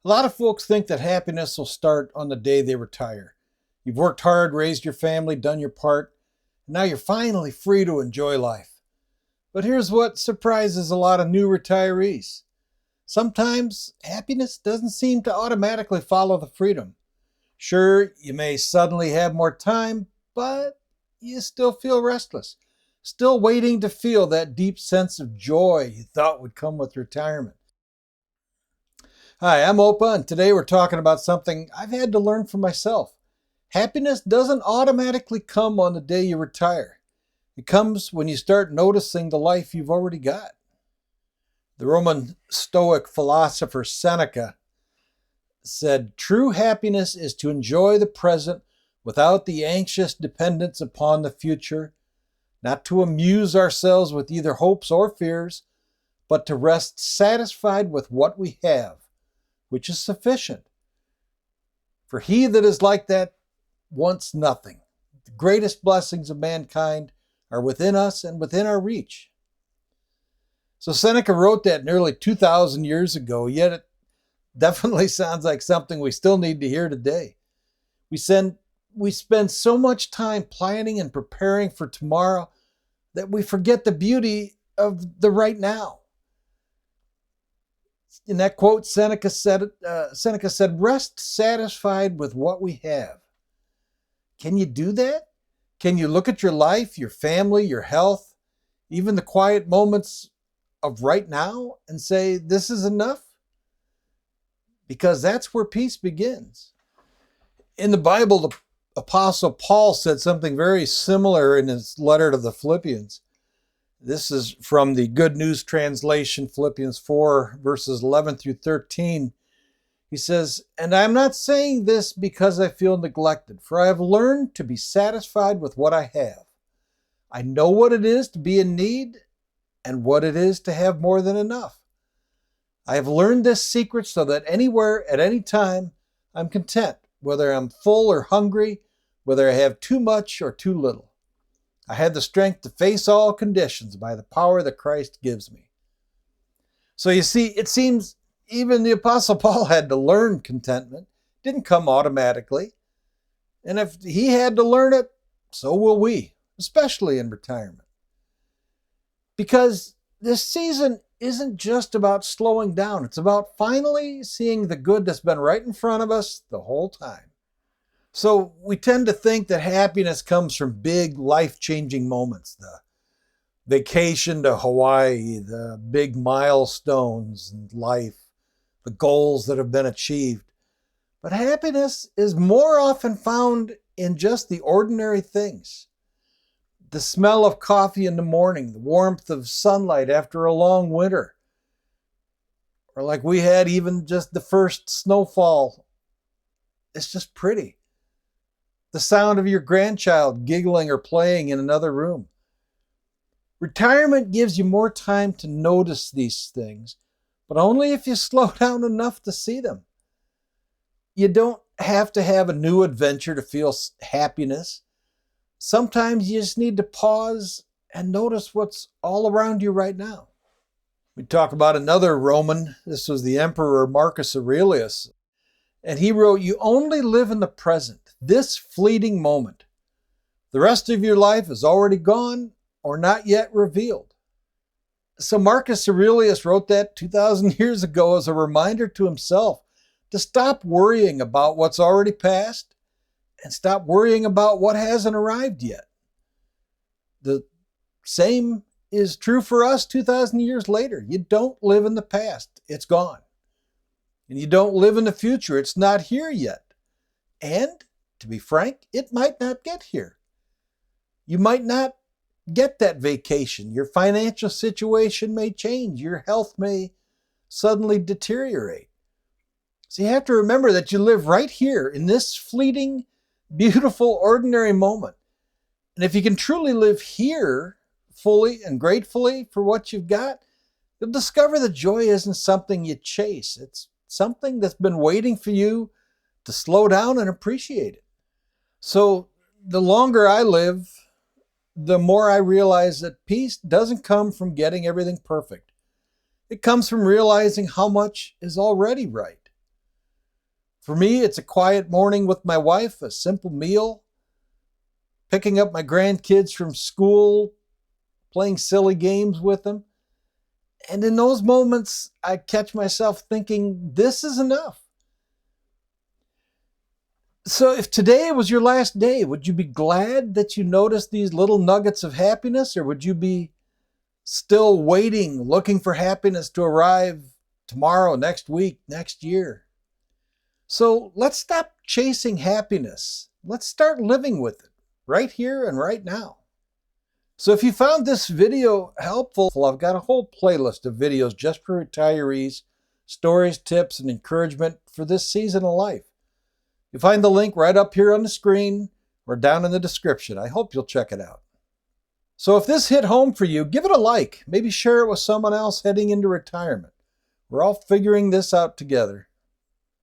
A lot of folks think that happiness will start on the day they retire. You've worked hard, raised your family, done your part, and now you're finally free to enjoy life. But here's what surprises a lot of new retirees. Sometimes happiness doesn't seem to automatically follow the freedom. Sure, you may suddenly have more time, but you still feel restless, still waiting to feel that deep sense of joy you thought would come with retirement. Hi, I'm Opa, and today we're talking about something I've had to learn for myself. Happiness doesn't automatically come on the day you retire. It comes when you start noticing the life you've already got. The Roman Stoic philosopher Seneca said, "True happiness is to enjoy the present without the anxious dependence upon the future, not to amuse ourselves with either hopes or fears, but to rest satisfied with what we have, which is sufficient. For he that is like that wants nothing. The greatest blessings of mankind are within us and within our reach." So Seneca wrote that nearly 2,000 years ago, yet it definitely sounds like something we still need to hear today. We spend so much time planning and preparing for tomorrow that we forget the beauty of the right now. In that quote, Seneca said, "Rest satisfied with what we have." Can you do that? Can you look at your life, your family, your health, even the quiet moments of right now and say, this is enough? Because that's where peace begins. In the Bible, the Apostle Paul said something very similar in his letter to the Philippians. This is from the Good News Translation, Philippians 4, verses 11 through 13. He says, "And I am not saying this because I feel neglected, for I have learned to be satisfied with what I have. I know what it is to be in need and what it is to have more than enough. I have learned this secret so that anywhere, at any time, I'm content, whether I'm full or hungry, whether I have too much or too little. I have the strength to face all conditions by the power that Christ gives me." So you see, it seems even the Apostle Paul had to learn contentment. It didn't come automatically. And if he had to learn it, so will we, especially in retirement. Because this season isn't just about slowing down. It's about finally seeing the good that's been right in front of us the whole time. So we tend to think that happiness comes from big life-changing moments, the vacation to Hawaii, the big milestones in life, the goals that have been achieved. But happiness is more often found in just the ordinary things. The smell of coffee in the morning, the warmth of sunlight after a long winter, or like we had even just the first snowfall. It's just pretty. The sound of your grandchild giggling or playing in another room. Retirement gives you more time to notice these things, but only if you slow down enough to see them. You don't have to have a new adventure to feel happiness. Sometimes you just need to pause and notice what's all around you right now. We talk about another Roman. This was the Emperor Marcus Aurelius. And he wrote, "You only live in the present, this fleeting moment. The rest of your life is already gone or not yet revealed." So Marcus Aurelius wrote that 2,000 years ago as a reminder to himself to stop worrying about what's already passed and stop worrying about what hasn't arrived yet. The same is true for us 2,000 years later. You don't live in the past. It's gone. And you don't live in the future. It's not here yet. And, to be frank, it might not get here. You might not get that vacation. Your financial situation may change. Your health may suddenly deteriorate. So you have to remember that you live right here in this fleeting, beautiful, ordinary moment. And if you can truly live here fully and gratefully for what you've got, you'll discover that joy isn't something you chase. It's something that's been waiting for you to slow down and appreciate it. So the longer I live, the more I realize that peace doesn't come from getting everything perfect. It comes from realizing how much is already right. For me, it's a quiet morning with my wife, a simple meal, picking up my grandkids from school, playing silly games with them. And in those moments, I catch myself thinking, this is enough. So if today was your last day, would you be glad that you noticed these little nuggets of happiness, or would you be still waiting, looking for happiness to arrive tomorrow, next week, next year? So let's stop chasing happiness. Let's start living with it right here and right now. So if you found this video helpful, I've got a whole playlist of videos just for retirees, stories, tips, and encouragement for this season of life. You'll find the link right up here on the screen or down in the description. I hope you'll check it out. So if this hit home for you, give it a like. Maybe share it with someone else heading into retirement. We're all figuring this out together.